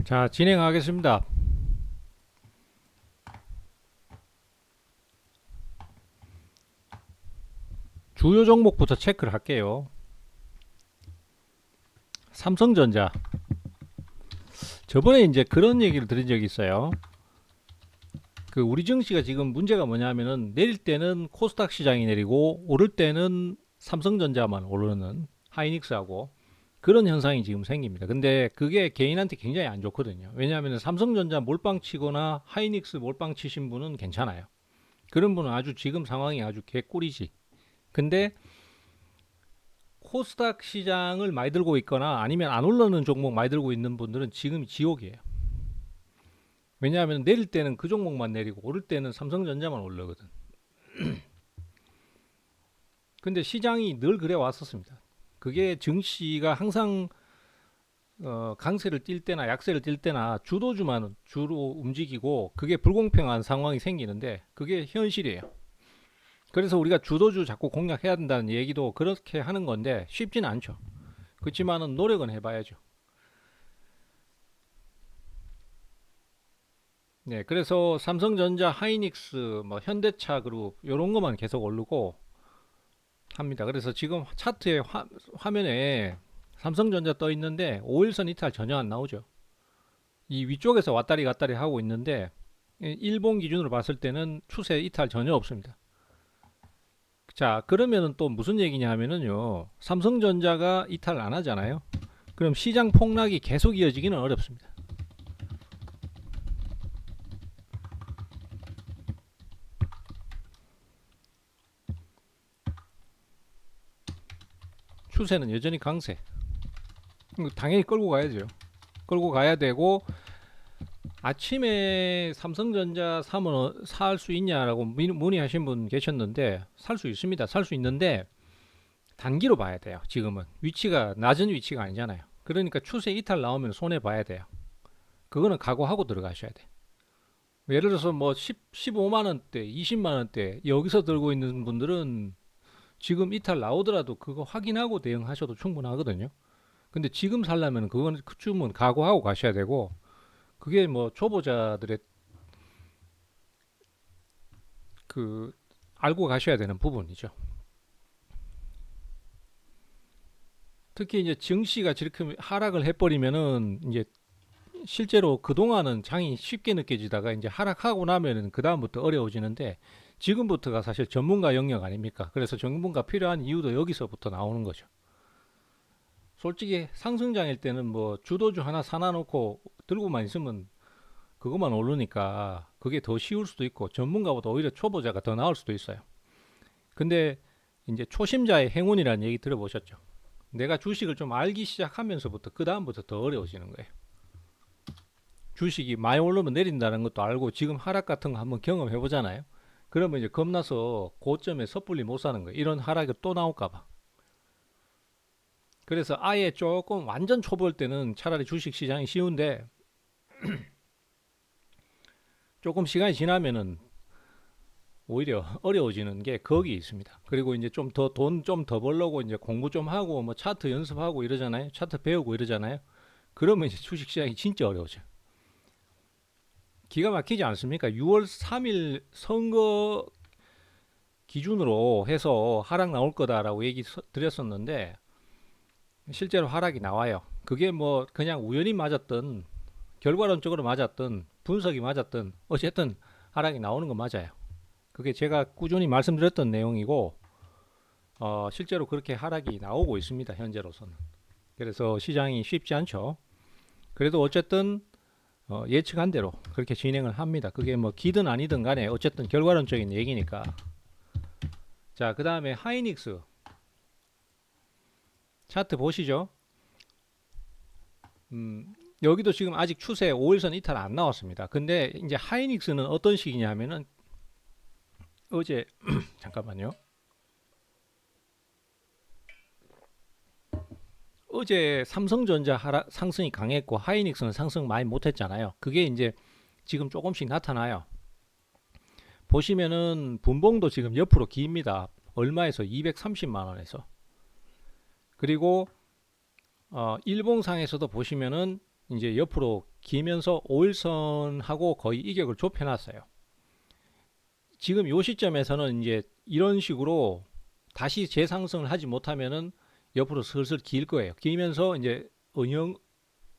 자, 진행하겠습니다. 주요 종목부터 체크를 할게요. 삼성전자. 저번에 이제 그런 얘기를 드린 적이 있어요. 그 우리 증시가 지금 문제가 뭐냐면은 내릴 때는 코스닥 시장이 내리고 오를 때는 삼성전자만 오르는 하이닉스하고 그런 현상이 지금 생깁니다. 근데 그게 개인한테 굉장히 안 좋거든요. 왜냐하면 삼성전자 몰빵 치거나 하이닉스 몰빵 치신 분은 괜찮아요. 그런 분은 아주 지금 상황이 아주 개꿀이지. 근데 코스닥 시장을 많이 들고 있거나 아니면 안 올라오는 종목 많이 들고 있는 분들은 지금이 지옥이에요. 왜냐하면 내릴 때는 그 종목만 내리고 오를 때는 삼성전자만 올라거든. 근데 시장이 늘 그래 왔었습니다. 그게 증시가 항상 강세를 띌 때나 약세를 띌 때나 주도주만 주로 움직이고 그게 불공평한 상황이 생기는데 그게 현실이에요. 그래서 우리가 주도주 자꾸 공략해야 된다는 얘기도 그렇게 하는 건데 쉽지는 않죠. 그렇지만은 노력은 해봐야죠. 네, 그래서 삼성전자, 하이닉스, 뭐 현대차 그룹 이런 것만 계속 오르고 합니다. 그래서 지금 차트에 화면에 삼성전자 떠 있는데 5일선 이탈 전혀 안 나오죠. 이 위쪽에서 왔다리 갔다리 하고 있는데 일본 기준으로 봤을 때는 추세 이탈 전혀 없습니다. 자, 그러면은 또 무슨 얘기냐 하면은요. 삼성전자가 이탈 안 하잖아요. 그럼 시장 폭락이 계속 이어지기는 어렵습니다. 추세는 여전히 강세. 당연히 끌고 가야죠. 끌고 가야 되고 아침에 삼성전자 사면 살 수 있냐라고 문의하신 분 계셨는데 살 수 있습니다. 살 수 있는데 단기로 봐야 돼요. 지금은 위치가 낮은 위치가 아니잖아요. 그러니까 추세 이탈 나오면 손해 봐야 돼요. 그거는 각오하고 들어가셔야 돼. 예를 들어서 뭐 15만 원대, 20만 원대 여기서 들고 있는 분들은 지금 이탈 나오더라도 그거 확인하고 대응하셔도 충분하거든요. 근데 지금 살려면 그건 그쯤은 각오하고 가셔야 되고 그게 뭐 초보자들의 그 알고 가셔야 되는 부분이죠. 특히 이제 증시가 저렇게 하락을 해버리면은 이제 실제로 그동안은 장이 쉽게 느껴지다가 이제 하락하고 나면은 그 다음부터 어려워지는데 지금부터가 사실 전문가 영역 아닙니까? 그래서 전문가 필요한 이유도 여기서부터 나오는 거죠. 솔직히 상승장일 때는 뭐 주도주 하나 사놔 놓고 들고만 있으면 그것만 오르니까 그게 더 쉬울 수도 있고 전문가보다 오히려 초보자가 더 나을 수도 있어요. 근데 이제 초심자의 행운이라는 얘기 들어보셨죠? 내가 주식을 좀 알기 시작하면서부터 그 다음부터 더 어려워지는 거예요. 주식이 많이 오르면 내린다는 것도 알고 지금 하락 같은 거 한번 경험해 보잖아요. 그러면 이제 겁나서 고점에 섣불리 못 사는 거예요. 이런 하락이 또 나올까 봐. 그래서 아예 조금 완전 초보일 때는 차라리 주식 시장이 쉬운데 조금 시간이 지나면은 오히려 어려워지는 게 거기 있습니다. 그리고 이제 좀 더 돈 좀 더 벌려고 이제 공부 좀 하고 뭐 차트 연습하고 이러잖아요. 차트 배우고 이러잖아요. 그러면 이제 주식 시장이 진짜 어려워져요. 기가 막히지 않습니까? 6월 3일 선거 기준으로 해서 하락 나올 거다라고 얘기 드렸었는데 실제로 하락이 나와요. 그게 뭐 그냥 우연히 맞았던 결과론적으로 맞았던 분석이 맞았던 어쨌든 하락이 나오는 건 맞아요. 그게 제가 꾸준히 말씀드렸던 내용이고 실제로 그렇게 하락이 나오고 있습니다. 현재로서는. 그래서 시장이 쉽지 않죠. 그래도 어쨌든 예측한 대로 그렇게 진행을 합니다. 그게 뭐 기든 아니든 간에 어쨌든 결과론적인 얘기니까. 자, 그 다음에 하이닉스 차트 보시죠. 여기도 지금 아직 추세 5일선 이탈 안 나왔습니다. 근데 이제 하이닉스는 어떤 식이냐면은 어제 잠깐만요. 어제 삼성전자 상승이 강했고 하이닉스는 상승 많이 못했잖아요. 그게 이제 지금 조금씩 나타나요. 보시면은 분봉도 지금 옆으로 깁니다. 얼마에서 230만 원에서. 그리고 일봉상에서도 보시면은 이제 옆으로 기면서 5일선하고 거의 이격을 좁혀놨어요. 지금 요 시점에서는 이제 이런 식으로 다시 재상승을 하지 못하면은 옆으로 슬슬 길 거예요. 길면서 이제 은영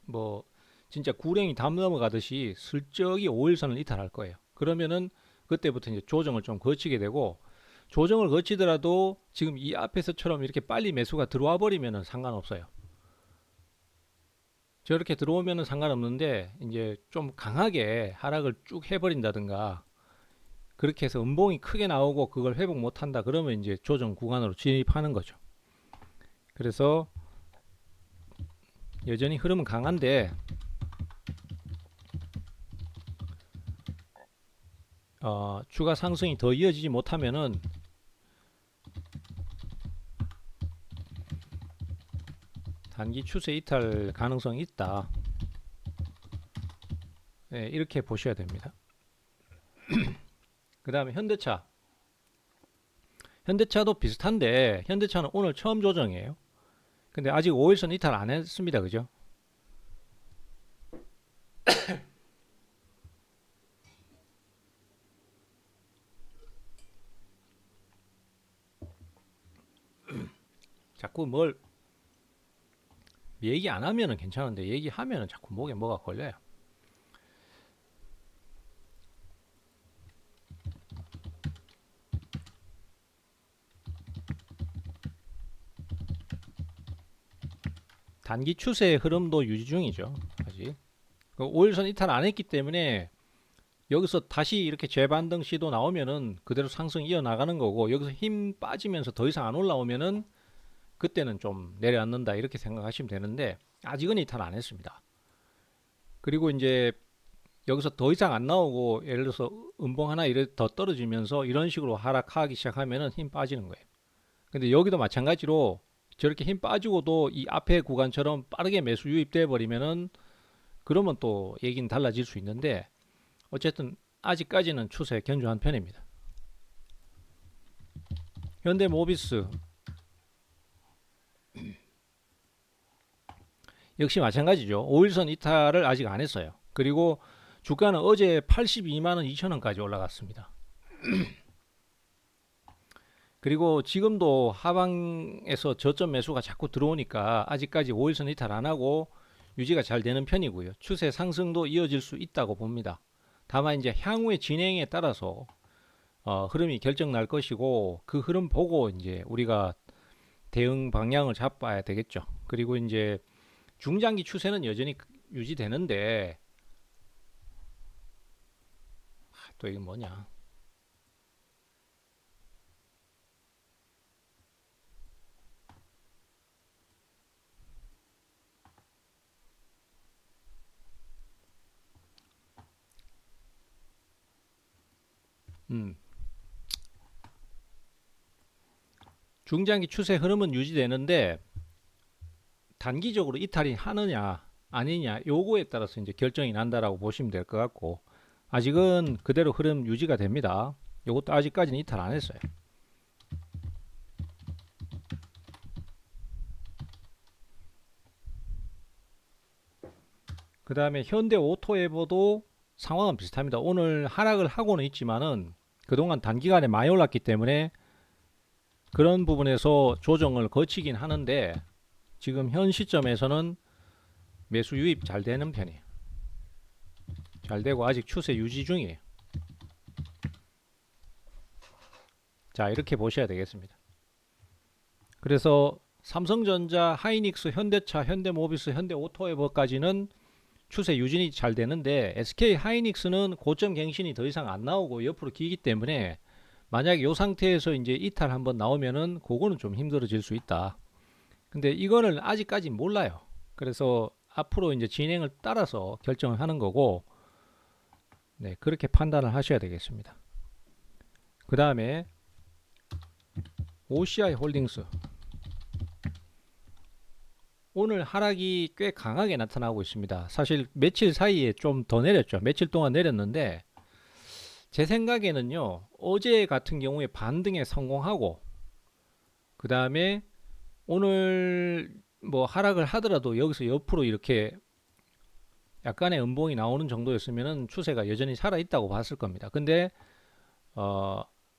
뭐 진짜 구랭이 담 넘어가듯이 슬쩍이 5일선을 이탈할 거예요. 그러면은 그때부터 이제 조정을 좀 거치게 되고, 조정을 거치더라도 지금 이 앞에서처럼 이렇게 빨리 매수가 들어와 버리면은 상관없어요. 저렇게 들어오면은 상관없는데 이제 좀 강하게 하락을 쭉 해버린다든가 그렇게 해서 음봉이 크게 나오고 그걸 회복 못한다 그러면 이제 조정 구간으로 진입하는 거죠. 그래서 여전히 흐름은 강한데 추가 상승이 더 이어지지 못하면은 단기 추세 이탈 가능성이 있다. 네, 이렇게 보셔야 됩니다. 그 다음에 현대차도 비슷한데 현대차는 오늘 처음 조정이에요. 근데 아직 5일선 이탈 안 했습니다. 그죠? 자꾸 뭘 얘기 안 하면은 괜찮은데 얘기하면은 자꾸 목에 뭐가 걸려요. 단기 추세의 흐름도 유지 중이죠. 아직 5일선 이탈 안 했기 때문에 여기서 다시 이렇게 재반등 시도 나오면은 그대로 상승 이어나가는 거고, 여기서 힘 빠지면서 더 이상 안 올라오면은 그때는 좀 내려앉는다 이렇게 생각하시면 되는데 아직은 이탈 안 했습니다. 그리고 이제 여기서 더 이상 안 나오고 예를 들어서 음봉 하나 이래 더 떨어지면서 이런 식으로 하락하기 시작하면은 힘 빠지는 거예요. 근데 여기도 마찬가지로 저렇게 힘 빠지고도 이 앞에 구간처럼 빠르게 매수 유입돼 버리면은 그러면 또 얘기는 달라질 수 있는데, 어쨌든 아직까지는 추세 견조한 편입니다. 현대모비스 역시 마찬가지죠. 5일선 이탈을 아직 안 했어요. 그리고 주가는 어제 82만 2천원까지 올라갔습니다. 그리고 지금도 하방에서 저점 매수가 자꾸 들어오니까 아직까지 5일선 이탈 안 하고 유지가 잘 되는 편이고요. 추세 상승도 이어질 수 있다고 봅니다. 다만 이제 향후의 진행에 따라서 흐름이 결정 날 것이고, 그 흐름 보고 이제 우리가 대응 방향을 잡아야 되겠죠. 그리고 이제 중장기 추세는 여전히 유지되는데, 또 이게 뭐냐? 중장기 추세 흐름은 유지되는데 단기적으로 이탈이 하느냐 아니냐 요거에 따라서 이제 결정이 난다라고 보시면 될 것 같고, 아직은 그대로 흐름 유지가 됩니다. 요것도 아직까지는 이탈 안 했어요. 그 다음에 현대오토에버도 상황은 비슷합니다. 오늘 하락을 하고는 있지만은 그동안 단기간에 많이 올랐기 때문에 그런 부분에서 조정을 거치긴 하는데 지금 현 시점에서는 매수 유입 잘 되는 편이에요. 잘 되고 아직 추세 유지 중이에요. 자, 이렇게 보셔야 되겠습니다. 그래서 삼성전자, 하이닉스, 현대차, 현대모비스, 현대오토에버까지는 추세 유진이 잘 되는데 SK 하이닉스는 고점 갱신이 더 이상 안 나오고 옆으로 기기 때문에 만약에 이 상태에서 이제 이탈 한번 나오면은 그거는 좀 힘들어질 수 있다. 근데 이거는 아직까지 몰라요. 그래서 앞으로 이제 진행을 따라서 결정을 하는 거고, 네, 그렇게 판단을 하셔야 되겠습니다. 그 다음에 OCI 홀딩스 오늘 하락이 꽤 강하게 나타나고 있습니다. 사실 며칠 사이에 좀 더 내렸죠. 며칠 동안 내렸는데 제 생각에는요, 어제 같은 경우에 반등에 성공하고 그 다음에 오늘 뭐 하락을 하더라도 여기서 옆으로 이렇게 약간의 음봉이 나오는 정도였으면은 추세가 여전히 살아 있다고 봤을 겁니다. 근데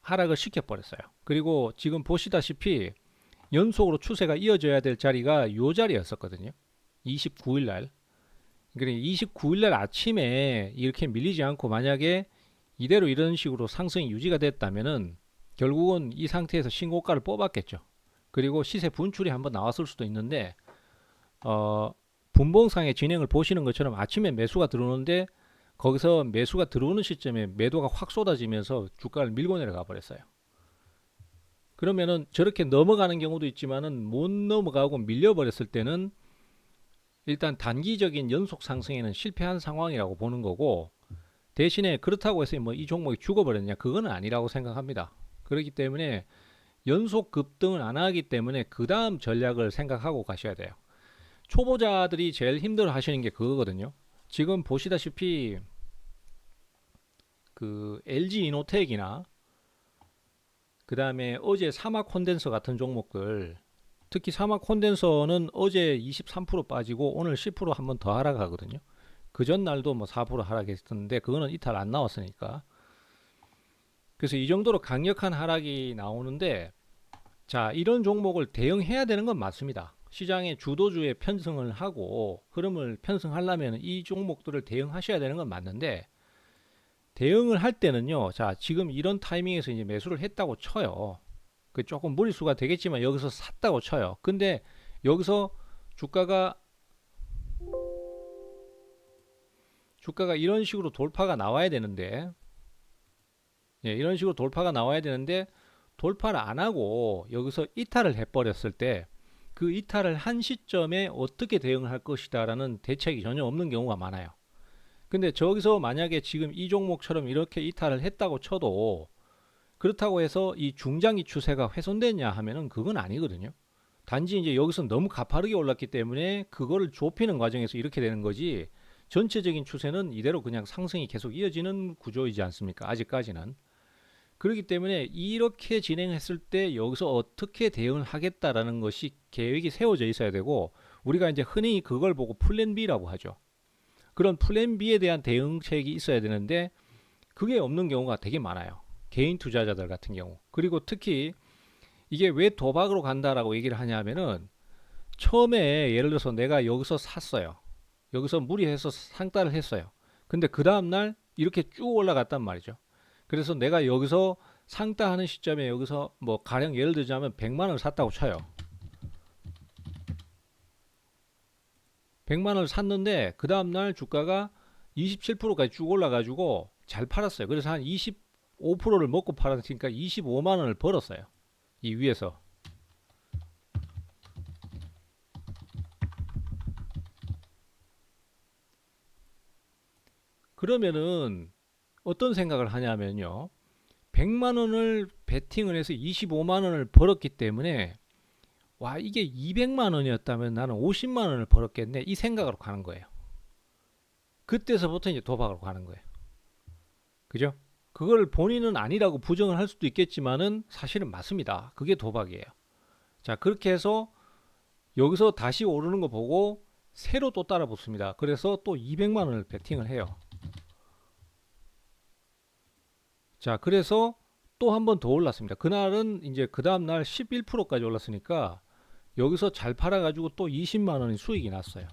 하락을 시켜버렸어요. 그리고 지금 보시다시피 연속으로 추세가 이어져야 될 자리가 요 자리였었거든요. 29일 날. 그러니까 29일 날 아침에 이렇게 밀리지 않고 만약에 이대로 이런 식으로 상승이 유지가 됐다면은 결국은 이 상태에서 신고가를 뽑았겠죠. 그리고 시세 분출이 한번 나왔을 수도 있는데 분봉상의 진행을 보시는 것처럼 아침에 매수가 들어오는데 거기서 매수가 들어오는 시점에 매도가 확 쏟아지면서 주가를 밀고 내려가 버렸어요. 그러면은 저렇게 넘어가는 경우도 있지만은 못 넘어가고 밀려버렸을 때는 일단 단기적인 연속 상승에는 실패한 상황이라고 보는 거고, 대신에 그렇다고 해서 뭐 이 종목이 죽어버렸냐, 그거는 아니라고 생각합니다. 그렇기 때문에 연속 급등을 안 하기 때문에 그 다음 전략을 생각하고 가셔야 돼요. 초보자들이 제일 힘들어 하시는 게 그거거든요. 지금 보시다시피 그 LG 이노텍이나 그 다음에 어제 사막 콘덴서 같은 종목들, 특히 사막 콘덴서는 어제 23% 빠지고 오늘 10% 한 번 더 하락하거든요. 그 전날도 뭐 4% 하락했었는데 그거는 이탈 안 나왔으니까. 그래서 이 정도로 강력한 하락이 나오는데, 자, 이런 종목을 대응해야 되는 건 맞습니다. 시장의 주도주에 편승을 하고 흐름을 편승하려면 이 종목들을 대응하셔야 되는 건 맞는데, 대응을 할 때는요, 자, 지금 이런 타이밍에서 이제 매수를 했다고 쳐요. 그 조금 무리수가 되겠지만 여기서 샀다고 쳐요. 근데 여기서 주가가 이런 식으로 돌파가 나와야 되는데, 예, 이런 식으로 돌파가 나와야 되는데 돌파를 안 하고 여기서 이탈을 해버렸을 때 그 이탈을 한 시점에 어떻게 대응을 할 것이다라는 대책이 전혀 없는 경우가 많아요. 근데 저기서 만약에 지금 이 종목처럼 이렇게 이탈을 했다고 쳐도 그렇다고 해서 이 중장기 추세가 훼손됐냐 하면은 그건 아니거든요. 단지 이제 여기서 너무 가파르게 올랐기 때문에 그거를 좁히는 과정에서 이렇게 되는 거지, 전체적인 추세는 이대로 그냥 상승이 계속 이어지는 구조이지 않습니까? 아직까지는. 그렇기 때문에 이렇게 진행했을 때 여기서 어떻게 대응을 하겠다라는 것이 계획이 세워져 있어야 되고, 우리가 이제 흔히 그걸 보고 플랜 B라고 하죠. 그런 플랜 B에 대한 대응책이 있어야 되는데 그게 없는 경우가 되게 많아요. 개인 투자자들 같은 경우. 그리고 특히 이게 왜 도박으로 간다라고 얘기를 하냐면은, 처음에 예를 들어서 내가 여기서 샀어요. 여기서 무리해서 상따를 했어요. 근데 그 다음날 이렇게 쭉 올라갔단 말이죠. 그래서 내가 여기서 상따하는 시점에 여기서 뭐 가령 예를 들자면 100만 원을 샀다고 쳐요. 100만 원을 샀는데 그 다음날 주가가 27%까지 쭉 올라가지고 잘 팔았어요. 그래서 한 25%를 먹고 팔았으니까 25만 원을 벌었어요. 이 위에서. 그러면은 어떤 생각을 하냐면요, 100만 원을 베팅을 해서 25만 원을 벌었기 때문에 와, 이게 200만 원이었다면 나는 50만 원을 벌었겠네, 이 생각으로 가는 거예요. 그때서부터 이제 도박으로 가는 거예요. 그죠? 그걸 본인은 아니라고 부정을 할 수도 있겠지만은 사실은 맞습니다. 그게 도박이에요. 자, 그렇게 해서 여기서 다시 오르는 거 보고 새로 또 따라 붙습니다. 그래서 또 200만 원을 베팅을 해요. 자, 그래서 또 한 번 더 올랐습니다. 그날은 이제 그 다음날 11%까지 올랐으니까 여기서 잘 팔아가지고 또 20만 원의 수익이 났어요.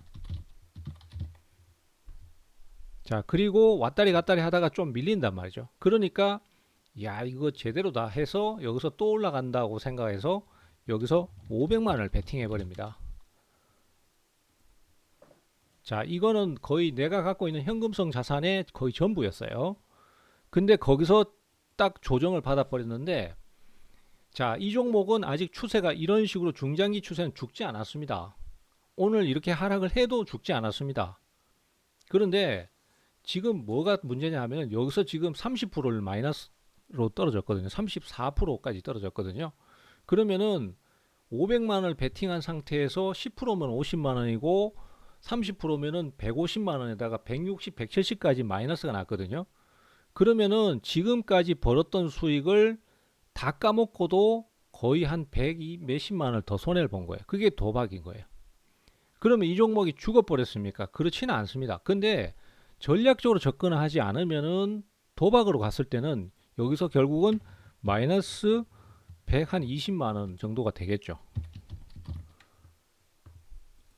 자, 그리고 왔다리 갔다리 하다가 좀 밀린단 말이죠. 그러니까 야, 이거 제대로다 해서 여기서 또 올라간다고 생각해서 여기서 500만 원을 베팅해 버립니다. 자, 이거는 거의 내가 갖고 있는 현금성 자산의 거의 전부였어요. 근데 거기서 딱 조정을 받아 버렸는데, 자, 이 종목은 아직 추세가 이런 식으로 중장기 추세는 죽지 않았습니다. 오늘 이렇게 하락을 해도 죽지 않았습니다. 그런데 지금 뭐가 문제냐 하면 여기서 지금 30%를 마이너스로 떨어졌거든요. 34%까지 떨어졌거든요. 그러면은 500만 원을 베팅한 상태에서 10%면 50만 원이고 30%면은 150만 원에다가 160, 170까지 마이너스가 났거든요. 그러면은 지금까지 벌었던 수익을 다 까먹고도 거의 한 100 몇십만 원을 더 손해를 본 거예요. 그게 도박인 거예요. 그러면 이 종목이 죽어버렸습니까? 그렇지는 않습니다. 근데 전략적으로 접근하지 않으면은 도박으로 갔을 때는 여기서 결국은 마이너스 120만 원 정도가 되겠죠.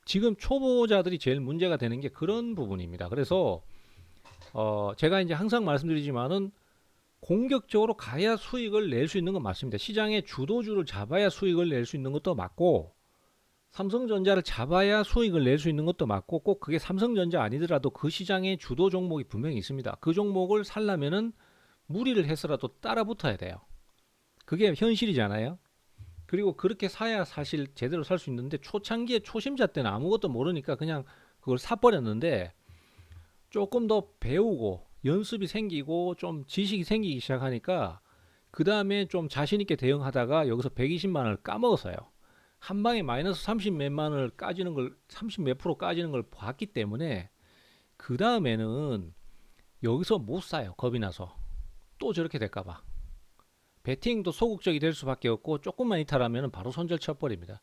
지금 초보자들이 제일 문제가 되는 게 그런 부분입니다. 그래서 제가 이제 항상 말씀드리지만은 공격적으로 가야 수익을 낼 수 있는 건 맞습니다. 시장의 주도주를 잡아야 수익을 낼 수 있는 것도 맞고, 삼성전자를 잡아야 수익을 낼 수 있는 것도 맞고, 꼭 그게 삼성전자 아니더라도 그 시장의 주도 종목이 분명히 있습니다. 그 종목을 살려면은 무리를 해서라도 따라 붙어야 돼요. 그게 현실이잖아요. 그리고 그렇게 사야 사실 제대로 살 수 있는데, 초창기에 초심자 때는 아무것도 모르니까 그냥 그걸 사버렸는데, 조금 더 배우고 연습이 생기고 좀 지식이 생기기 시작하니까 그 다음에 좀 자신 있게 대응하다가 여기서 120만 원을 까먹었어요. 한 방에 마이너스 30 몇만 원을 까지는 걸, 30 몇 프로 까지는 걸 봤기 때문에 그 다음에는 여기서 못 사요. 겁이 나서. 또 저렇게 될까봐. 베팅도 소극적이 될 수밖에 없고, 조금만 이탈하면 바로 손절 쳐버립니다.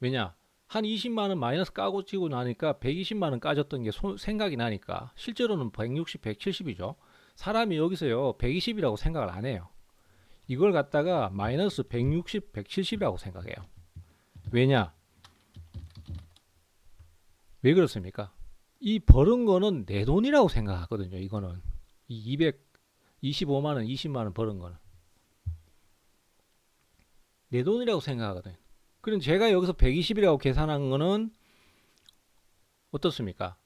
왜냐? 한 20만 원 마이너스 까고 치고 나니까 120만 원 까졌던 게 생각이 나니까, 실제로는 160, 170이죠. 사람이 여기서요 120이라고 생각을 안 해요. 이걸 갖다가 마이너스 160, 170이라고 생각해요. 왜냐? 왜 그렇습니까? 이 벌은 거는 내 돈이라고 생각하거든요. 이거는 이 225만 원, 20만 원 벌은 거는 내 돈이라고 생각하거든요. 그럼 제가 여기서 120이라고 계산한 거는 어떻습니까?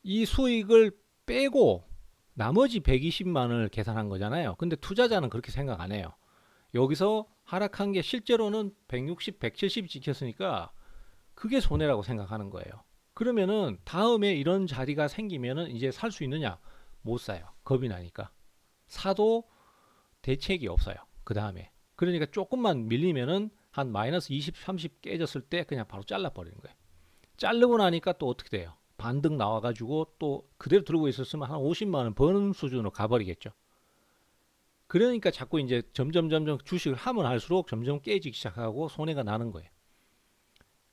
이 수익을 빼고 나머지 120만 원을 계산한 거잖아요. 근데 투자자는 그렇게 생각 안 해요. 여기서 하락한 게 실제로는 160, 170 찍혔으니까 그게 손해라고 생각하는 거예요. 그러면은 다음에 이런 자리가 생기면은 이제 살 수 있느냐? 못 사요. 겁이 나니까. 사도 대책이 없어요. 그 다음에. 그러니까 조금만 밀리면은 한 마이너스 20, 30 깨졌을 때 그냥 바로 잘라버리는 거예요. 자르고 나니까 또 어떻게 돼요? 반등 나와가지고 또 그대로 들고 있었으면 한 50만 원 버는 수준으로 가버리겠죠. 그러니까 자꾸 이제 점점 주식을 하면 할수록 점점 깨지기 시작하고 손해가 나는 거예요.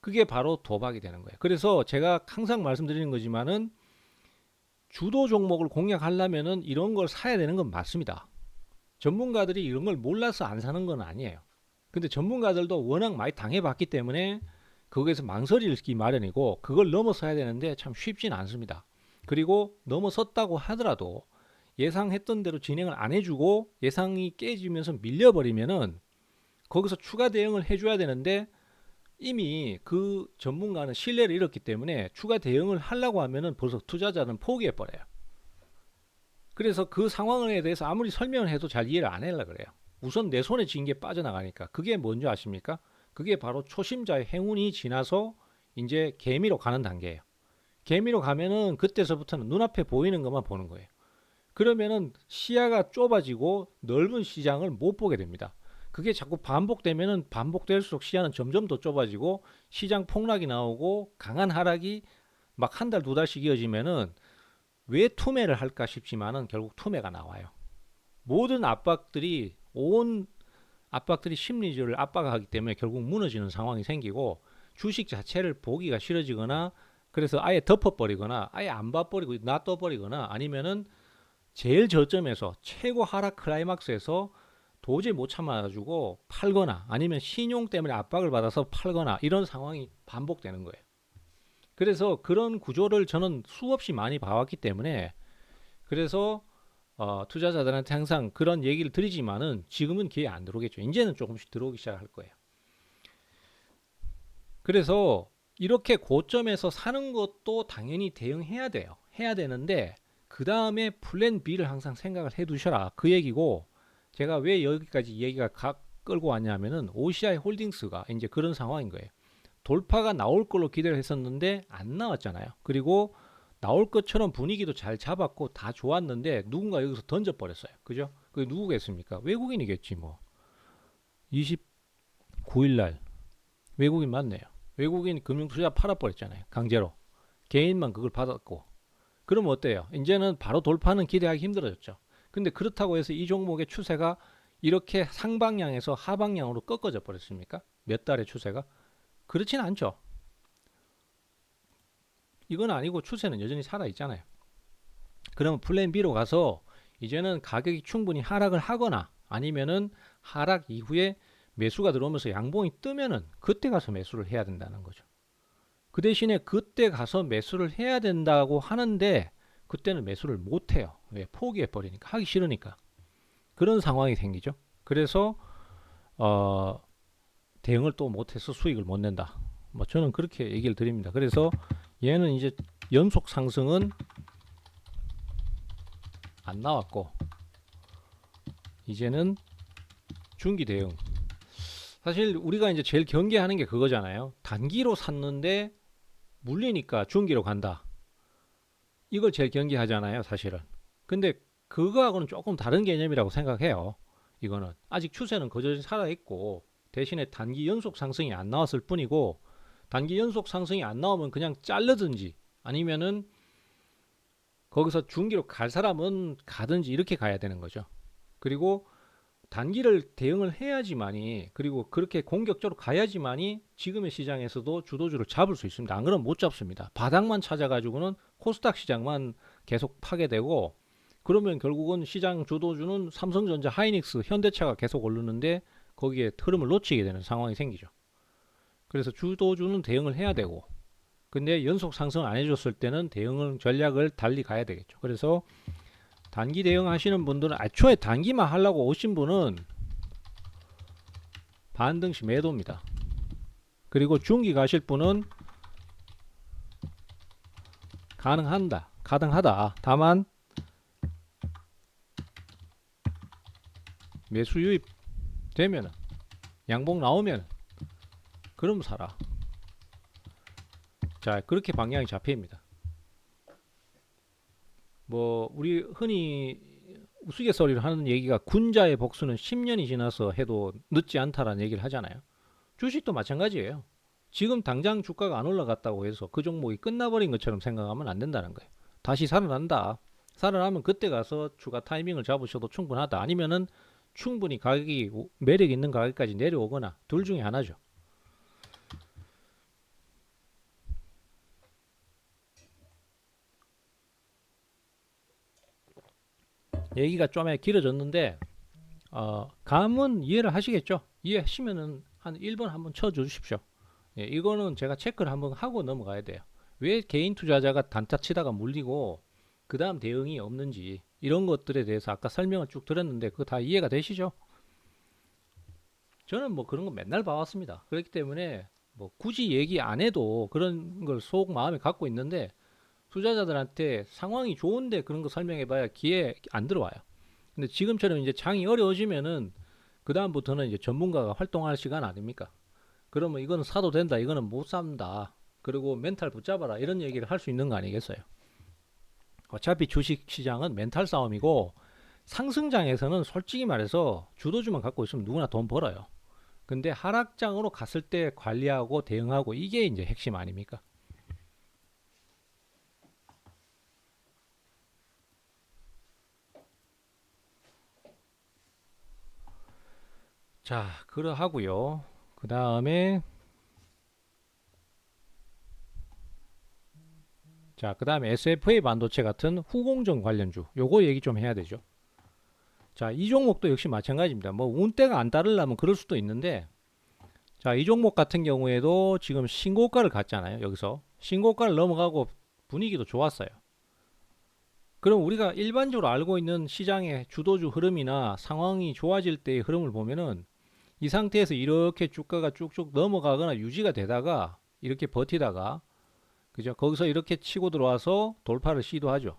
그게 바로 도박이 되는 거예요. 그래서 제가 항상 말씀드리는 거지만은 주도 종목을 공략하려면은 이런 걸 사야 되는 건 맞습니다. 전문가들이 이런 걸 몰라서 안 사는 건 아니에요. 근데 전문가들도 워낙 많이 당해봤기 때문에 거기에서 망설이기 마련이고, 그걸 넘어서야 되는데 참 쉽진 않습니다. 그리고 넘어섰다고 하더라도 예상했던 대로 진행을 안 해주고 예상이 깨지면서 밀려버리면은 거기서 추가 대응을 해줘야 되는데, 이미 그 전문가는 신뢰를 잃었기 때문에 추가 대응을 하려고 하면은 벌써 투자자는 포기해버려요. 그래서 그 상황에 대해서 아무리 설명을 해도 잘 이해를 안 하려고 그래요. 우선 내 손에 쥔 게 빠져나가니까. 그게 뭔지 아십니까? 그게 바로 초심자의 행운이 지나서 이제 개미로 가는 단계예요. 개미로 가면은 그때서부터는 눈앞에 보이는 것만 보는 거예요. 그러면은 시야가 좁아지고 넓은 시장을 못 보게 됩니다. 그게 자꾸 반복되면은 반복될수록 시야는 점점 더 좁아지고 시장 폭락이 나오고 강한 하락이 막 한 달, 두 달씩 이어지면은 왜 투매를 할까 싶지만은 결국 투매가 나와요. 모든 압박들이 온 압박들이 심리를 압박하기 때문에 결국 무너지는 상황이 생기고, 주식 자체를 보기가 싫어지거나, 그래서 아예 덮어버리거나 아예 안 봐버리고 놔둬버리거나, 아니면은 제일 저점에서 최고 하락 클라이막스에서 도저히 못 참아가지고 팔거나, 아니면 신용 때문에 압박을 받아서 팔거나, 이런 상황이 반복되는 거예요. 그래서 그런 구조를 저는 수없이 많이 봐왔기 때문에, 그래서 투자자들한테 항상 그런 얘기를 드리지만은 지금은 기회 안 들어오겠죠. 이제는 조금씩 들어오기 시작할 거예요. 그래서 이렇게 고점에서 사는 것도 당연히 대응해야 돼요. 해야 되는데 그 다음에 플랜 B를 항상 생각을 해 두셔라, 그 얘기고, 제가 왜 여기까지 얘기가 끌고 왔냐면은 OCI 홀딩스가 이제 그런 상황인 거예요. 돌파가 나올 걸로 기대를 했었는데 안 나왔잖아요. 그리고 나올 것처럼 분위기도 잘 잡았고 다 좋았는데 누군가 여기서 던져버렸어요. 그죠? 그게 누구겠습니까? 외국인이겠지 뭐. 29일 날 외국인 맞네요. 외국인 금융투자 팔아버렸잖아요. 강제로. 개인만 그걸 받았고. 그럼 어때요? 이제는 바로 돌파는 기대하기 힘들어졌죠. 근데 그렇다고 해서 이 종목의 추세가 이렇게 상방향에서 하방향으로 꺾어져 버렸습니까? 몇 달의 추세가? 그렇진 않죠. 이건 아니고 추세는 여전히 살아 있잖아요. 그러면 플랜 B로 가서 이제는 가격이 충분히 하락을 하거나 아니면은 하락 이후에 매수가 들어오면서 양봉이 뜨면은 그때 가서 매수를 해야 된다는 거죠. 그 대신에 그때 가서 매수를 해야 된다고 하는데 그때는 매수를 못 해요. 왜? 포기해 버리니까, 하기 싫으니까. 그런 상황이 생기죠. 그래서 대응을 또 못해서 수익을 못 낸다. 뭐 저는 그렇게 얘기를 드립니다. 그래서 얘는 이제 연속 상승은 안 나왔고 이제는 중기 대응. 사실 우리가 이제 제일 경계하는 게 그거잖아요. 단기로 샀는데 물리니까 중기로 간다. 이걸 제일 경계하잖아요, 사실은. 근데 그거하고는 조금 다른 개념이라고 생각해요. 이거는 아직 추세는 그저지 살아있고 대신에 단기 연속 상승이 안 나왔을 뿐이고, 단기 연속 상승이 안 나오면 그냥 자르든지 아니면은 거기서 중기로 갈 사람은 가든지 이렇게 가야 되는 거죠. 그리고 단기를 대응을 해야지만이, 그리고 그렇게 공격적으로 가야지만이 지금의 시장에서도 주도주를 잡을 수 있습니다. 안 그러면 못 잡습니다. 바닥만 찾아가지고는 코스닥 시장만 계속 파괴되고, 그러면 결국은 시장 주도주는 삼성전자, 하이닉스, 현대차가 계속 오르는데 거기에 흐름을 놓치게 되는 상황이 생기죠. 그래서 주도주는 대응을 해야 되고, 근데 연속 상승을 안 해줬을 때는 대응을 전략을 달리 가야 되겠죠. 그래서 단기 대응하시는 분들은 애초에 단기만 하려고 오신 분은 반등시 매도입니다. 그리고 중기 가실 분은 가능하다. 다만 매수 유입 되면은, 양봉 나오면 그럼 사라. 자, 그렇게 방향이 잡힙니다. 뭐 우리 흔히 우스갯소리를 하는 얘기가 군자의 복수는 10년이 지나서 해도 늦지 않다라는 얘기를 하잖아요. 주식도 마찬가지예요. 지금 당장 주가가 안 올라갔다고 해서 그 종목이 끝나버린 것처럼 생각하면 안 된다는 거예요. 다시 살아난다. 살아나면 그때 가서 추가 타이밍을 잡으셔도 충분하다. 아니면은 충분히 가격이 매력 있는 가격까지 내려오거나 둘 중에 하나죠. 얘기가 좀 길어졌는데 감은 이해를 하시겠죠? 이해하시면은 한 1번 한번 쳐주십시오. 예, 이거는 제가 체크를 한번 하고 넘어가야 돼요. 왜 개인 투자자가 단타 치다가 물리고 그 다음 대응이 없는지, 이런 것들에 대해서 아까 설명을 쭉 드렸는데 그거 다 이해가 되시죠? 저는 뭐 그런 거 맨날 봐왔습니다. 그렇기 때문에 뭐 굳이 얘기 안 해도 그런 걸 속 마음에 갖고 있는데, 투자자들한테 상황이 좋은데 그런 거 설명해봐야 귀에 안 들어와요. 근데 지금처럼 이제 장이 어려워지면은 그 다음부터는 이제 전문가가 활동할 시간 아닙니까? 그러면 이거는 사도 된다, 이거는 못 삽니다, 그리고 멘탈 붙잡아라, 이런 얘기를 할 수 있는 거 아니겠어요? 어차피 주식 시장은 멘탈 싸움이고, 상승장에서는 솔직히 말해서 주도주만 갖고 있으면 누구나 돈 벌어요. 근데 하락장으로 갔을 때 관리하고 대응하고, 이게 이제 핵심 아닙니까? 자, 그러하고요. 그 다음에 SFA 반도체 같은 후공정 관련주, 요거 얘기 좀 해야 되죠. 자, 이 종목도 역시 마찬가지입니다. 뭐 운대가 안 따르려면 그럴 수도 있는데, 자, 이 종목 같은 경우에도 지금 신고가를 갔잖아요. 여기서 신고가를 넘어가고 분위기도 좋았어요. 그럼 우리가 일반적으로 알고 있는 시장의 주도주 흐름이나 상황이 좋아질 때의 흐름을 보면은, 이 상태에서 이렇게 주가가 쭉쭉 넘어가거나 유지가 되다가 이렇게 버티다가, 그죠? 거기서 이렇게 치고 들어와서 돌파를 시도하죠.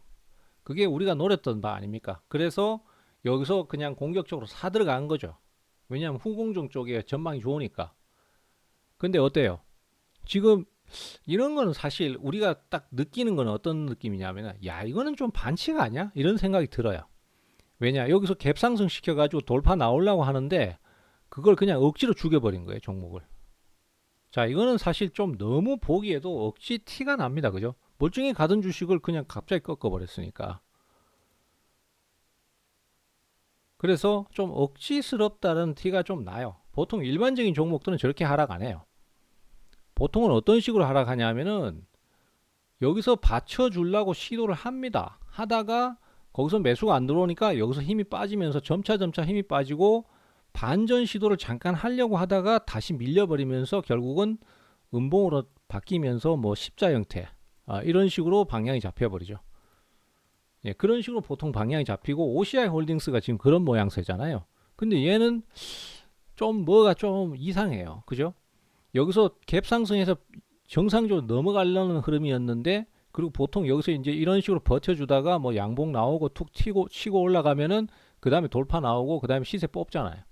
그게 우리가 노렸던 바 아닙니까? 그래서 여기서 그냥 공격적으로 사 들어간 거죠. 왜냐하면 후공정 쪽에 전망이 좋으니까. 근데 어때요? 지금 이런 거는 사실 우리가 딱 느끼는 건 어떤 느낌이냐면, 야, 이거는 좀 반칙 아니야? 이런 생각이 들어요. 왜냐? 여기서 갭상승 시켜가지고 돌파 나오려고 하는데 그걸 그냥 억지로 죽여버린 거예요, 종목을. 자, 이거는 사실 좀 너무 보기에도 억지 티가 납니다. 그죠? 멀쩡히 가던 주식을 그냥 갑자기 꺾어버렸으니까. 그래서 좀 억지스럽다는 티가 좀 나요. 보통 일반적인 종목들은 저렇게 하락 안 해요. 보통은 어떤 식으로 하락하냐면은, 여기서 받쳐주려고 시도를 합니다. 하다가 거기서 매수가 안 들어오니까 여기서 힘이 빠지면서 점차 힘이 빠지고 반전 시도를 잠깐 하려고 하다가 다시 밀려버리면서 결국은 음봉으로 바뀌면서 뭐 십자 형태, 이런 식으로 방향이 잡혀버리죠. 예, 그런 식으로 보통 방향이 잡히고 OCI 홀딩스가 지금 그런 모양새잖아요. 근데 얘는 좀 뭐가 좀 이상해요. 그죠? 여기서 갭 상승해서 정상적으로 넘어가려는 흐름이었는데, 그리고 보통 여기서 이제 이런 식으로 버텨주다가 뭐 양봉 나오고 툭 치고 올라가면은 그 다음에 돌파 나오고 그 다음에 시세 뽑잖아요.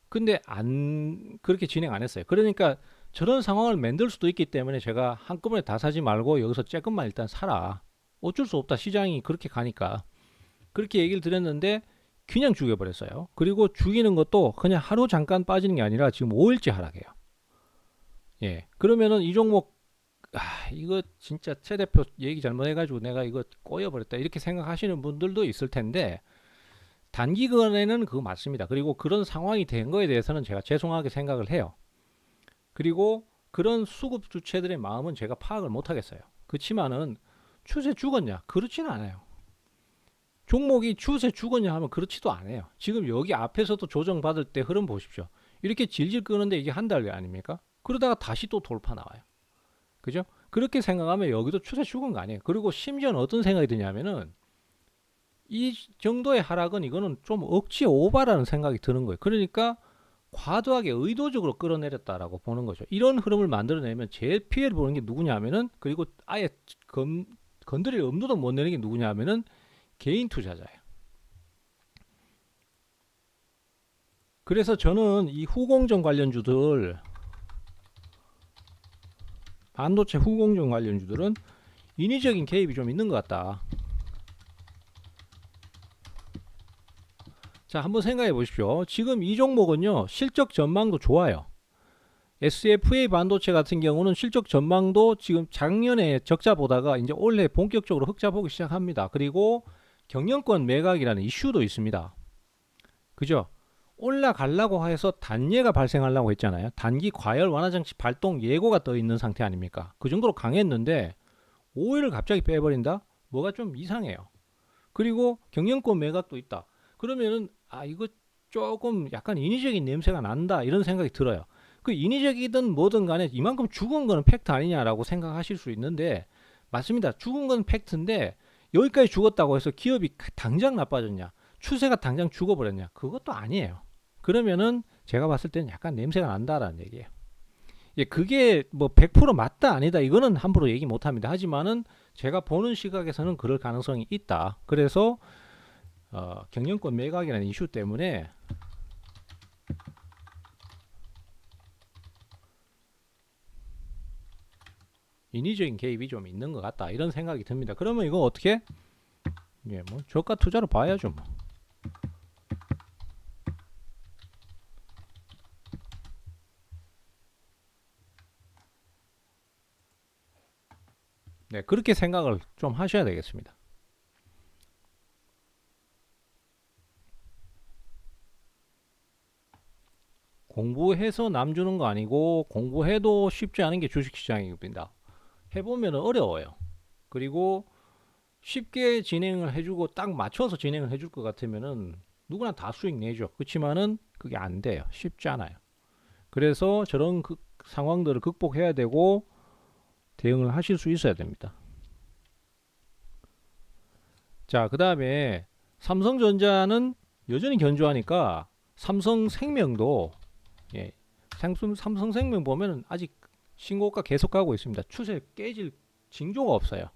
근데 안 그렇게 진행 안 했어요. 그러니까 저런 상황을 만들 수도 있기 때문에 제가 한꺼번에 다 사지 말고 여기서 조금만 일단 사라. 어쩔 수 없다. 시장이 그렇게 가니까. 그렇게 얘기를 드렸는데 그냥 죽여버렸어요. 그리고 죽이는 것도 그냥 하루 잠깐 빠지는 게 아니라 지금 5일째 하락해요. 예. 그러면은 이 종목, 이거 진짜 최 대표 얘기 잘못해가지고 내가 이거 꼬여버렸다 이렇게 생각하시는 분들도 있을 텐데, 단기간에는 그거 맞습니다. 그리고 그런 상황이 된 거에 대해서는 제가 죄송하게 생각을 해요. 그리고 그런 수급 주체들의 마음은 제가 파악을 못 하겠어요. 그렇지만은 추세 죽었냐? 그렇지는 않아요. 종목이 추세 죽었냐 하면 그렇지도 않아요. 지금 여기 앞에서도 조정받을 때 흐름 보십시오. 이렇게 질질 끄는데 이게 한 달 아닙니까? 그러다가 다시 또 돌파 나와요. 그죠? 그렇게 생각하면 여기도 추세 죽은 거 아니에요. 그리고 심지어는 어떤 생각이 드냐면은 이 정도의 하락은 이거는 좀 억지 오바라는 생각이 드는 거예요. 그러니까 과도하게 의도적으로 끌어내렸다라고 보는 거죠. 이런 흐름을 만들어내면 제일 피해를 보는 게 누구냐면은, 그리고 아예 건드릴 엄두도 못 내는 게 누구냐면은 개인 투자자예요. 그래서 저는 이 후공정 관련주들, 반도체 후공정 관련주들은 인위적인 개입이 좀 있는 것 같다. 자, 한번 생각해 보십시오. 지금 이 종목은요, 실적 전망도 좋아요. SFA 반도체 같은 경우는 실적 전망도 지금 작년에 적자 보다가 이제 올해 본격적으로 흑자 보기 시작합니다. 그리고 경영권 매각이라는 이슈도 있습니다. 그죠? 올라가려고 해서 단예가 발생하려고 했잖아요. 단기 과열 완화 장치 발동 예고가 떠 있는 상태 아닙니까? 그 정도로 강했는데 5일을 갑자기 빼버린다? 뭐가 좀 이상해요. 그리고 경영권 매각도 있다. 그러면은 이거 조금 약간 인위적인 냄새가 난다 이런 생각이 들어요. 그 인위적이든 뭐든 간에 이만큼 죽은 거는 팩트 아니냐라고 생각하실 수 있는데, 맞습니다. 죽은 건 팩트인데 여기까지 죽었다고 해서 기업이 당장 나빠졌냐, 추세가 당장 죽어버렸냐, 그것도 아니에요. 그러면은 제가 봤을 때는 약간 냄새가 난다라는 얘기예요. 예, 그게 뭐 100% 맞다 아니다 이거는 함부로 얘기 못합니다. 하지만은 제가 보는 시각에서는 그럴 가능성이 있다. 그래서 경영권 매각이라는 이슈 때문에 인위적인 개입이 좀 있는 것 같다 이런 생각이 듭니다. 그러면 이거 어떻게? 예, 뭐 저가 투자로 봐야죠. 뭐. 네, 그렇게 생각을 좀 하셔야 되겠습니다. 공부해서 남 주는 거 아니고 공부해도 쉽지 않은 게 주식시장입니다. 해보면 어려워요. 그리고 쉽게 진행을 해주고 딱 맞춰서 진행을 해줄 것 같으면은 누구나 다 수익 내죠. 그렇지만은 그게 안 돼요. 쉽지 않아요. 그래서 저런 상황들을 극복해야 되고 대응을 하실 수 있어야 됩니다. 자, 그 다음에 삼성전자는 여전히 견조하니까 삼성생명도, 예, 삼성생명 보면은 아직 신고가 계속 가고 있습니다. 추세 깨질 징조가 없어요.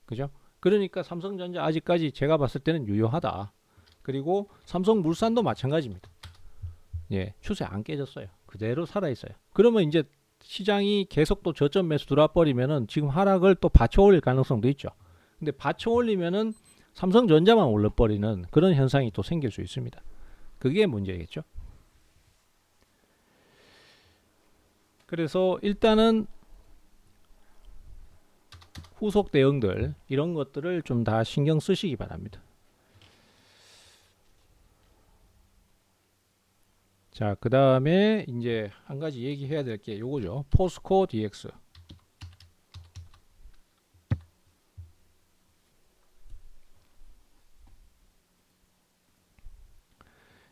그죠? 그러니까 삼성전자 아직까지 제가 봤을 때는 유효하다. 그리고 삼성물산도 마찬가지입니다. 예, 추세 안 깨졌어요. 그대로 살아있어요. 그러면 이제 시장이 계속 또 저점 매수 들어와 버리면은 지금 하락을 또 받쳐 올릴 가능성도 있죠. 근데 받쳐 올리면은 삼성전자만 올려버리는 그런 현상이 또 생길 수 있습니다. 그게 문제겠죠. 그래서 일단은 후속 대응들 이런 것들을 좀 다 신경 쓰시기 바랍니다. 자, 그 다음에 이제 한 가지 얘기해야 될 게 요거죠. 포스코 DX.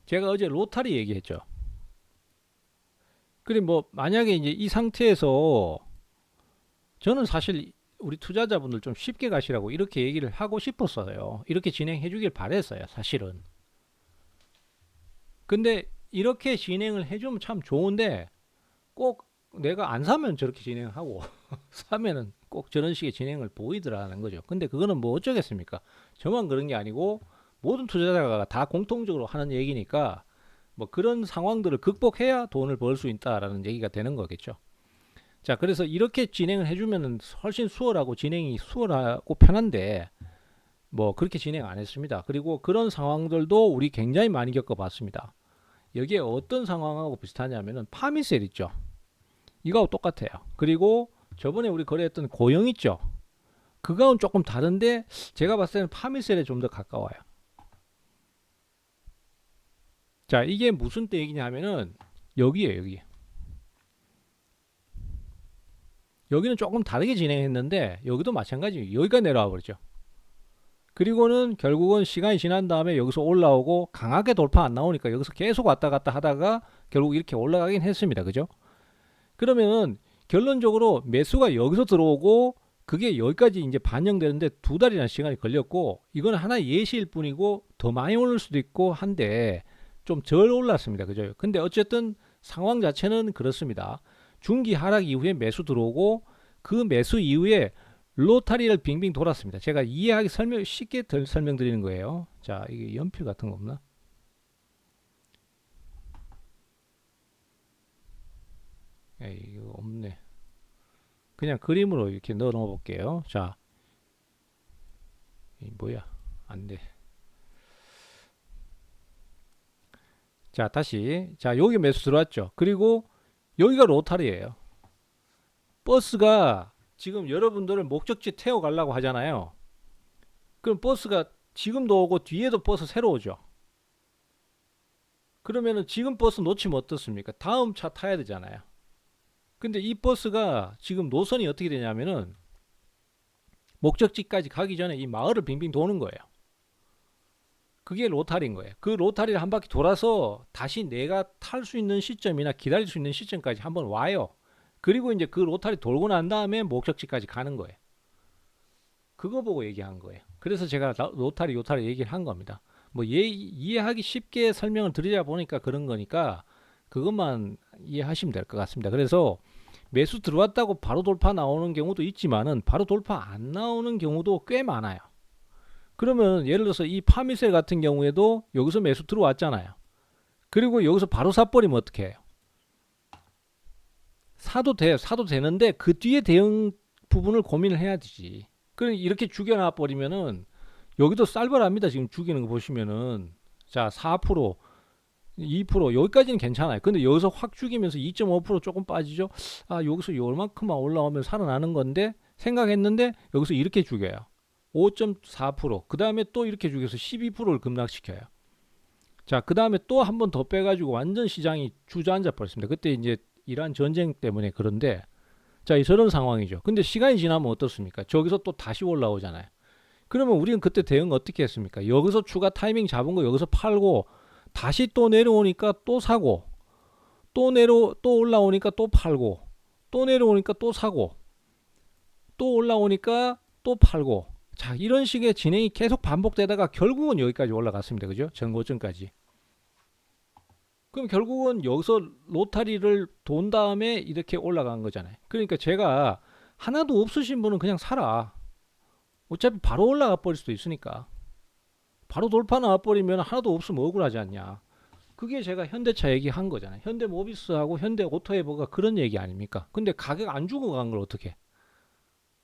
제가 어제 로타리 얘기했죠. 그래 뭐 만약에 이제 이 상태에서 저는 사실 우리 투자자분들 좀 쉽게 가시라고 이렇게 얘기를 하고 싶었어요. 이렇게 진행해 주길 바랬어요, 사실은. 근데 이렇게 진행을 해주면 참 좋은데 꼭 내가 안 사면 저렇게 진행하고 사면은 꼭 저런 식의 진행을 보이더라는 거죠. 근데 그거는 뭐 어쩌겠습니까? 저만 그런 게 아니고 모든 투자자가 다 공통적으로 하는 얘기니까 뭐 그런 상황들을 극복해야 돈을 벌 수 있다라는 얘기가 되는 거겠죠. 자, 그래서 이렇게 진행을 해주면 훨씬 수월하고 진행이 수월하고 편한데 뭐 그렇게 진행 안 했습니다. 그리고 그런 상황들도 우리 굉장히 많이 겪어봤습니다. 여기에 어떤 상황하고 비슷하냐면은 파미셀 있죠. 이거하고 똑같아요. 그리고 저번에 우리 거래했던 고영 있죠. 그거는 조금 다른데 제가 봤을 때는 파미셀에 좀 더 가까워요. 자, 이게 무슨 때 얘기냐면은 여기에요, 여기. 여기는 조금 다르게 진행했는데 여기도 마찬가지. 여기가 내려와 버리죠. 그리고는 결국은 시간이 지난 다음에 여기서 올라오고 강하게 돌파 안 나오니까 여기서 계속 왔다 갔다 하다가 결국 이렇게 올라가긴 했습니다. 그죠? 그러면은 결론적으로 매수가 여기서 들어오고 그게 여기까지 이제 반영되는데 두 달이라는 시간이 걸렸고 이건 하나의 예시일 뿐이고 더 많이 오를 수도 있고 한데 좀 덜 올랐습니다. 그죠? 근데 어쨌든 상황 자체는 그렇습니다. 중기 하락 이후에 매수 들어오고 그 매수 이후에 로타리를 빙빙 돌았습니다. 제가 이해하기 쉽게 설명드리는 거예요. 자, 이게 연필 같은 거 없나? 에이, 이거 없네. 그냥 그림으로 이렇게 넣어 놓어 볼게요. 자, 이 뭐야? 안 돼. 자, 다시. 자, 여기 매수 들어왔죠. 그리고 여기가 로타리예요. 버스가 지금 여러분들을 목적지 태워 가려고 하잖아요. 그럼 버스가 지금도 오고 뒤에도 버스 새로 오죠. 그러면은 지금 버스 놓치면 어떻습니까? 다음 차 타야 되잖아요. 근데 이 버스가 지금 노선이 어떻게 되냐면은 목적지까지 가기 전에 이 마을을 빙빙 도는 거예요. 그게 로타리인 거예요. 그 로타리를 한 바퀴 돌아서 다시 내가 탈 수 있는 시점이나 기다릴 수 있는 시점까지 한번 와요. 그리고 이제 그 로타리 돌고 난 다음에 목적지까지 가는 거예요. 그거 보고 얘기한 거예요. 그래서 제가 로타리 얘기를 한 겁니다. 뭐 이해하기 쉽게 설명을 드리자 보니까 그런 거니까 그것만 이해하시면 될 것 같습니다. 그래서 매수 들어왔다고 바로 돌파 나오는 경우도 있지만은 바로 돌파 안 나오는 경우도 꽤 많아요. 그러면 예를 들어서 이 파미셀 같은 경우에도 여기서 매수 들어왔잖아요. 그리고 여기서 바로 사버리면 어떻게 해요? 사도 돼요. 사도 되는데 그 뒤에 대응 부분을 고민을 해야 되지. 그럼 이렇게 죽여놔 버리면은 여기도 쌀벌합니다. 지금 죽이는 거 보시면은 자 4% 2% 여기까지는 괜찮아요. 근데 여기서 확 죽이면서 2.5% 조금 빠지죠. 아 여기서 요만큼만 올라오면 살아나는 건데 생각했는데 여기서 이렇게 죽여요. 5.4%그 다음에 또 이렇게 죽여서 12%를 급락시켜요. 자 그 다음에 또 한 번 더 빼가지고 완전 시장이 주저앉아 버렸습니다. 그때 이제 이란 전쟁 때문에 그런데 자 저런 상황이죠. 근데 시간이 지나면 어떻습니까? 저기서 또 다시 올라오잖아요. 그러면 우리는 그때 대응 어떻게 했습니까? 여기서 추가 타이밍 잡은 거 여기서 팔고 다시 또 내려오니까 또 사고 또 올라오니까 또 팔고 또 내려오니까 또 사고 또 올라오니까 또 팔고 자 이런 식의 진행이 계속 반복되다가 결국은 여기까지 올라갔습니다. 그죠? 전고점까지. 그럼 결국은 여기서 로타리를 돈 다음에 이렇게 올라간 거잖아요. 그러니까 제가 하나도 없으신 분은 그냥 사라. 어차피 바로 올라가 버릴 수도 있으니까. 바로 돌파 나와버리면 하나도 없으면 억울하지 않냐. 그게 제가 현대차 얘기한 거잖아요. 현대모비스하고 현대오토에버가 그런 얘기 아닙니까? 근데 가격 안 주고 간 걸 어떻게?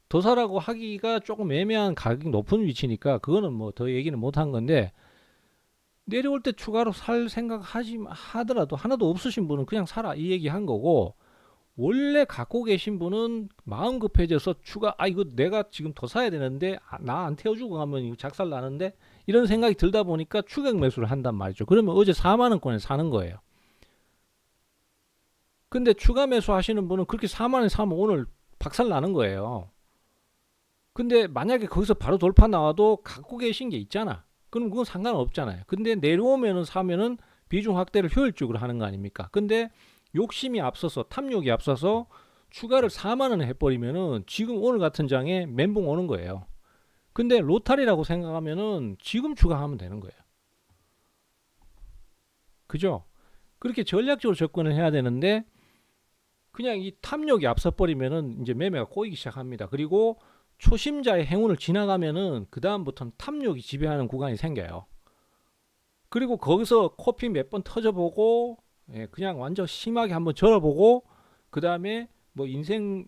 더 사라고 하기가 조금 애매한 가격이 높은 위치니까 그거는 뭐 더 얘기는 못한 건데 내려올 때 추가로 살 생각 하더라도 하나도 없으신 분은 그냥 사라 이 얘기 한 거고 원래 갖고 계신 분은 마음 급해져서 추가 이거 내가 지금 더 사야 되는데 나 안 태워주고 가면 이거 작살 나는데 이런 생각이 들다 보니까 추격 매수를 한단 말이죠. 그러면 어제 4만 원권에 사는 거예요. 근데 추가 매수 하시는 분은 그렇게 4만 원에 사면 오늘 박살 나는 거예요. 근데 만약에 거기서 바로 돌파 나와도 갖고 계신 게 있잖아. 그럼 그건 상관없잖아요. 근데 내려오면은 사면은 비중 확대를 효율적으로 하는 거 아닙니까? 근데 욕심이 앞서서 탐욕이 앞서서 추가를 4만 원에 해버리면은 지금 오늘 같은 장에 멘붕 오는 거예요. 근데 로타리라고 생각하면은 지금 추가하면 되는 거예요. 그죠? 그렇게 전략적으로 접근을 해야 되는데 그냥 이 탐욕이 앞서 버리면은 이제 매매가 꼬이기 시작합니다. 그리고 초심자의 행운을 지나가면은 그 다음부터는 탐욕이 지배하는 구간이 생겨요. 그리고 거기서 코피 몇 번 터져보고 그냥 완전 심하게 한번 절어보고 그 다음에 뭐 인생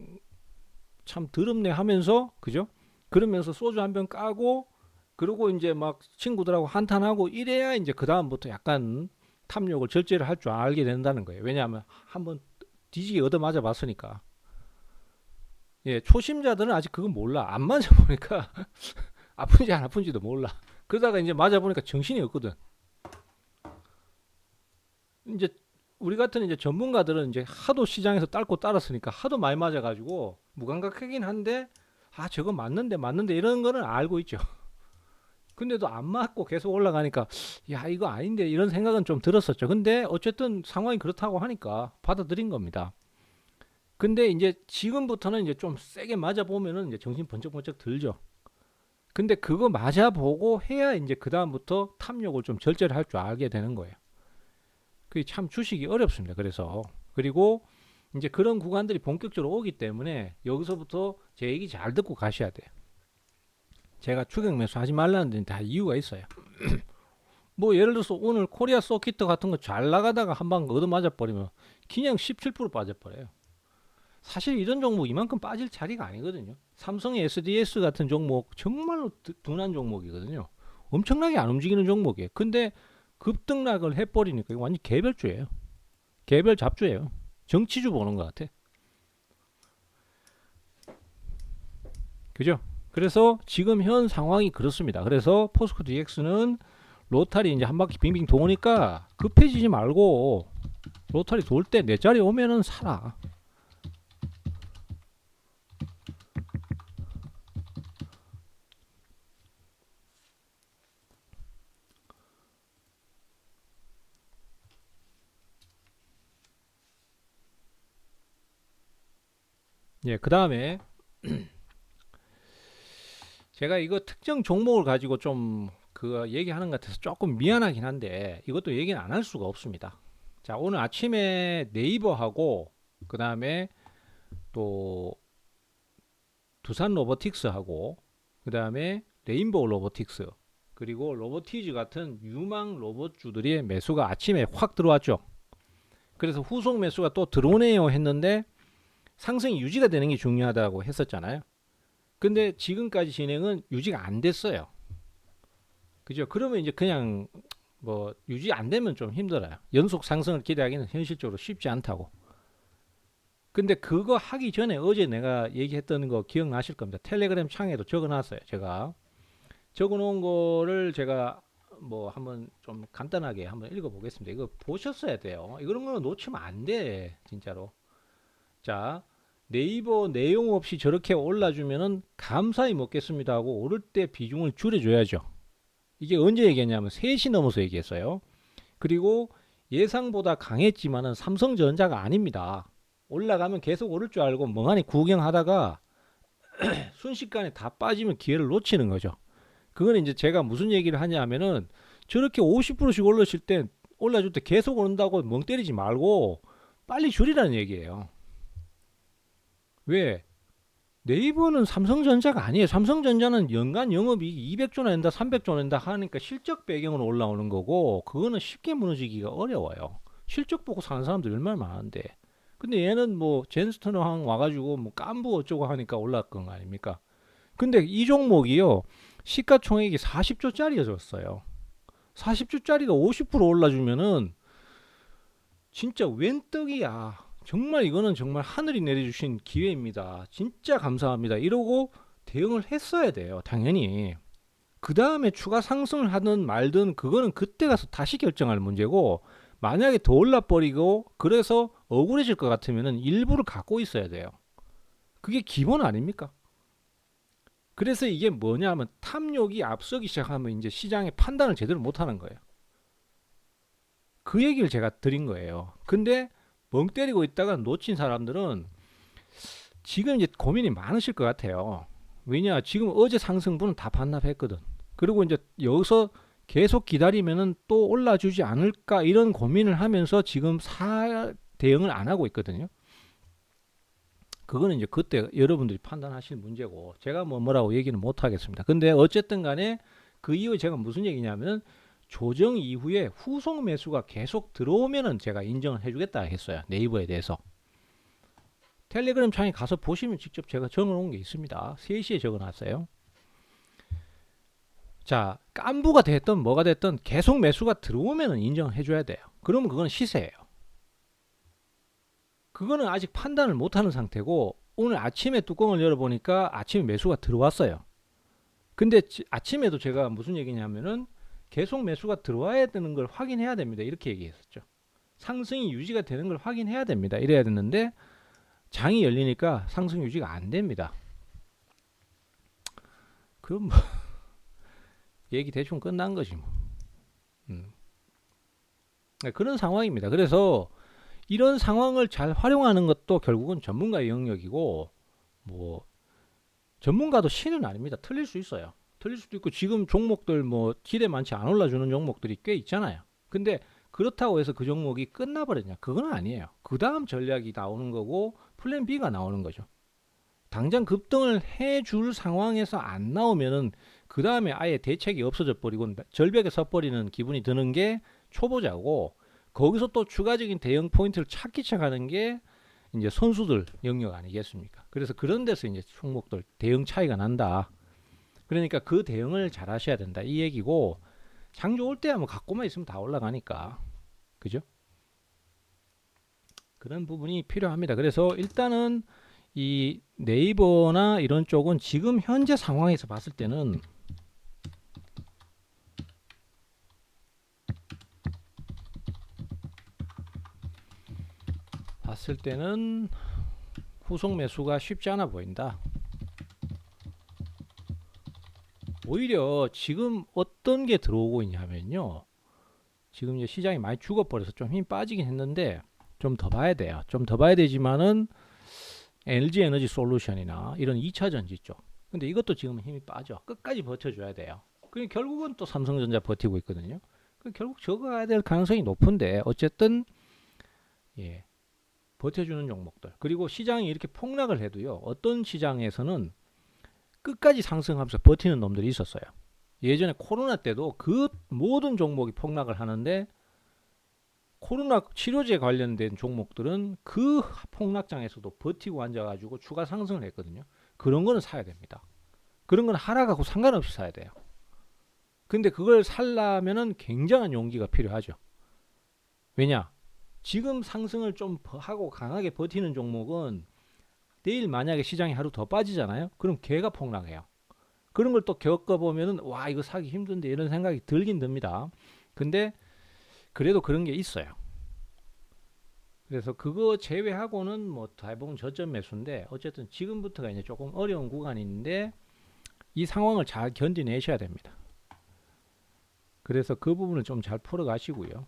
참 더럽네 하면서 그죠? 그러면서 소주 한 병 까고 그리고 이제 막 친구들하고 한탄하고 이래야 이제 그 다음부터 약간 탐욕을 절제를 할 줄 알게 된다는 거예요. 왜냐하면 한번 뒤지게 얻어맞아 봤으니까. 예, 초심자들은 아직 그건 몰라. 안 맞아보니까 아픈지 안 아픈지도 몰라. 그러다가 이제 맞아보니까 정신이 없거든. 이제 우리 같은 이제 전문가들은 이제 하도 시장에서 딸고 따랐으니까 하도 많이 맞아가지고 무감각하긴 한데 아 저거 맞는데 이런 거는 알고 있죠. 근데도 안 맞고 계속 올라가니까 야 이거 아닌데 이런 생각은 좀 들었었죠. 근데 어쨌든 상황이 그렇다고 하니까 받아들인 겁니다. 근데 이제 지금부터는 이제 좀 세게 맞아 보면은 이제 정신 번쩍번쩍 들죠. 근데 그거 맞아 보고 해야 이제 그 다음부터 탐욕을 좀 절제를 할 줄 알게 되는 거예요. 그게 참 주식이 어렵습니다. 그래서 그리고 이제 그런 구간들이 본격적으로 오기 때문에 여기서부터 제 얘기 잘 듣고 가셔야 돼요. 제가 추격 매수 하지 말라는 데는 다 이유가 있어요. 뭐 예를 들어서 오늘 코리아 서키트 같은 거 잘 나가다가 한 방 얻어맞아 버리면 그냥 17% 빠져버려요. 사실 이런 종목 이만큼 빠질 자리가 아니거든요. 삼성의 SDS 같은 종목 정말로 둔한 종목이거든요. 엄청나게 안 움직이는 종목이에요. 근데 급등락을 해버리니까 이거 완전 개별주예요. 개별 잡주예요. 정치주 보는 것 같아. 그죠? 그래서 지금 현 상황이 그렇습니다. 그래서 포스코 DX는 로타리 이제 한 바퀴 빙빙 도니까 급해지지 말고 로타리 돌 때 내 자리 오면은 사라. 예, 그 다음에 제가 이거 특정 종목을 가지고 좀 그 얘기하는 것 같아서 조금 미안하긴 한데 이것도 얘기는 안 할 수가 없습니다. 자, 오늘 아침에 네이버하고 그 다음에 또 두산 로보틱스하고 그 다음에 레인보우 로보틱스 그리고 로보티즈 같은 유망 로봇주들이 매수가 아침에 확 들어왔죠. 그래서 후속 매수가 또 들어오네요 했는데 상승이 유지가 되는 게 중요하다고 했었잖아요. 근데 지금까지 진행은 유지가 안 됐어요. 그죠? 그러면 이제 그냥 뭐 유지 안 되면 좀 힘들어요. 연속 상승을 기대하기는 현실적으로 쉽지 않다고. 근데 그거 하기 전에 어제 내가 얘기했던 거 기억나실 겁니다. 텔레그램 창에도 적어놨어요. 제가 적어놓은 거를 제가 뭐 한번 좀 간단하게 한번 읽어보겠습니다. 이거 보셨어야 돼요. 이런 거는 놓치면 안 돼, 진짜로. 자, 네이버 내용 없이 저렇게 올라주면은 감사히 먹겠습니다 하고 오를 때 비중을 줄여줘야죠. 이게 언제 얘기했냐면 3시 넘어서 얘기했어요. 그리고 예상보다 강했지만은 삼성전자가 아닙니다. 올라가면 계속 오를 줄 알고 멍하니 구경하다가 순식간에 다 빠지면 기회를 놓치는 거죠. 그건 이제 제가 무슨 얘기를 하냐면은 저렇게 50%씩 올라줄 때 올라줄 때 계속 오른다고 멍 때리지 말고 빨리 줄이라는 얘기예요. 왜? 네이버는 삼성전자가 아니에요. 삼성전자는 연간 영업이익 200조나 낸다, 300조 낸다 하니까 실적 배경으로 올라오는 거고 그거는 쉽게 무너지기가 어려워요. 실적 보고 사는 사람들이 얼마나 많은데. 근데 얘는 뭐 젠스턴왕 와가지고 뭐 깐부 어쩌고 하니까 올랐던 거 아닙니까? 근데 이 종목이요. 시가총액이 40조짜리였어요. 40조짜리가 50% 올라주면은 진짜 웬 떡이야. 정말 이거는 정말 하늘이 내려주신 기회입니다. 진짜 감사합니다. 이러고 대응을 했어야 돼요. 당연히. 그 다음에 추가 상승을 하든 말든 그거는 그때 가서 다시 결정할 문제고 만약에 더 올라버리고 그래서 억울해질 것 같으면은 일부를 갖고 있어야 돼요. 그게 기본 아닙니까? 그래서 이게 뭐냐면 탐욕이 앞서기 시작하면 이제 시장의 판단을 제대로 못하는 거예요. 그 얘기를 제가 드린 거예요. 근데 멍 때리고 있다가 놓친 사람들은 지금 이제 고민이 많으실 것 같아요. 왜냐, 지금 어제 상승분은 다 반납했거든. 그리고 이제 여기서 계속 기다리면은 또 올라주지 않을까 이런 고민을 하면서 지금 대응을 안 하고 있거든요. 그거는 이제 그때 여러분들이 판단하실 문제고 제가 뭐라고 얘기는 못 하겠습니다. 근데 어쨌든 간에 그 이후에 제가 무슨 얘기냐면 조정 이후에 후속 매수가 계속 들어오면은 제가 인정을 해주겠다 했어요. 네이버에 대해서. 텔레그램 창에 가서 보시면 직접 제가 적어놓은 게 있습니다. 3시에 적어놨어요. 자, 깐부가 됐든 뭐가 됐든 계속 매수가 들어오면은 인정을 해줘야 돼요. 그러면 그건 시세예요. 그거는 아직 판단을 못하는 상태고 오늘 아침에 뚜껑을 열어보니까 아침에 매수가 들어왔어요. 근데 아침에도 제가 무슨 얘기냐면은 계속 매수가 들어와야 되는 걸 확인해야 됩니다. 이렇게 얘기했었죠. 상승이 유지가 되는 걸 확인해야 됩니다. 이래야 됐는데 장이 열리니까 상승 유지가 안 됩니다. 그럼 뭐 얘기 대충 끝난 거지 뭐. 그런 상황입니다. 그래서 이런 상황을 잘 활용하는 것도 결국은 전문가의 영역이고 뭐 전문가도 신은 아닙니다. 틀릴 수 있어요. 틀릴 수도 있고 지금 종목들 뭐 기대 많지 안 올라주는 종목들이 꽤 있잖아요. 근데 그렇다고 해서 그 종목이 끝나버렸냐? 그건 아니에요. 그 다음 전략이 나오는 거고 플랜 B가 나오는 거죠. 당장 급등을 해줄 상황에서 안 나오면은 그 다음에 아예 대책이 없어져 버리고 절벽에 서버리는 기분이 드는 게 초보자고 거기서 또 추가적인 대응 포인트를 찾기 시작하는 게 이제 선수들 영역 아니겠습니까? 그래서 그런 데서 이제 종목들 대응 차이가 난다. 그러니까 그 대응을 잘 하셔야 된다. 이 얘기고 장 좋을 때야 뭐 갖고만 있으면 다 올라가니까. 그죠? 그런 부분이 필요합니다. 그래서 일단은 이 네이버나 이런 쪽은 지금 현재 상황에서 봤을 때는 후속 매수가 쉽지 않아 보인다. 오히려 지금 어떤 게 들어오고 있냐면요. 지금 이제 시장이 많이 죽어버려서 좀 힘이 빠지긴 했는데 좀 더 봐야 돼요. 좀 더 봐야 되지만은 LG 에너지 솔루션이나 이런 2차 전지 쪽. 근데 이것도 지금 힘이 빠져. 끝까지 버텨줘야 돼요. 그럼 결국은 또 삼성전자 버티고 있거든요. 그럼 결국 저거 가야 될 가능성이 높은데 어쨌든 예, 버텨주는 종목들. 그리고 시장이 이렇게 폭락을 해도요. 어떤 시장에서는 끝까지 상승하면서 버티는 놈들이 있었어요. 예전에 코로나 때도 그 모든 종목이 폭락을 하는데 코로나 치료제 관련된 종목들은 그 폭락장에서도 버티고 앉아가지고 추가 상승을 했거든요. 그런 거는 사야 됩니다. 그런 건 하락하고 상관없이 사야 돼요. 근데 그걸 살려면은 굉장한 용기가 필요하죠. 왜냐? 지금 상승을 좀 하고 강하게 버티는 종목은 내일 만약에 시장이 하루 더 빠지잖아요. 그럼 걔가 폭락해요. 그런 걸 또 겪어보면은 와 이거 사기 힘든데 이런 생각이 들긴 듭니다. 근데 그래도 그런 게 있어요. 그래서 그거 제외하고는 뭐 대부분 저점 매수인데 어쨌든 지금부터가 이제 조금 어려운 구간인데 이 상황을 잘 견디내셔야 됩니다. 그래서 그 부분을 좀 잘 풀어 가시고요.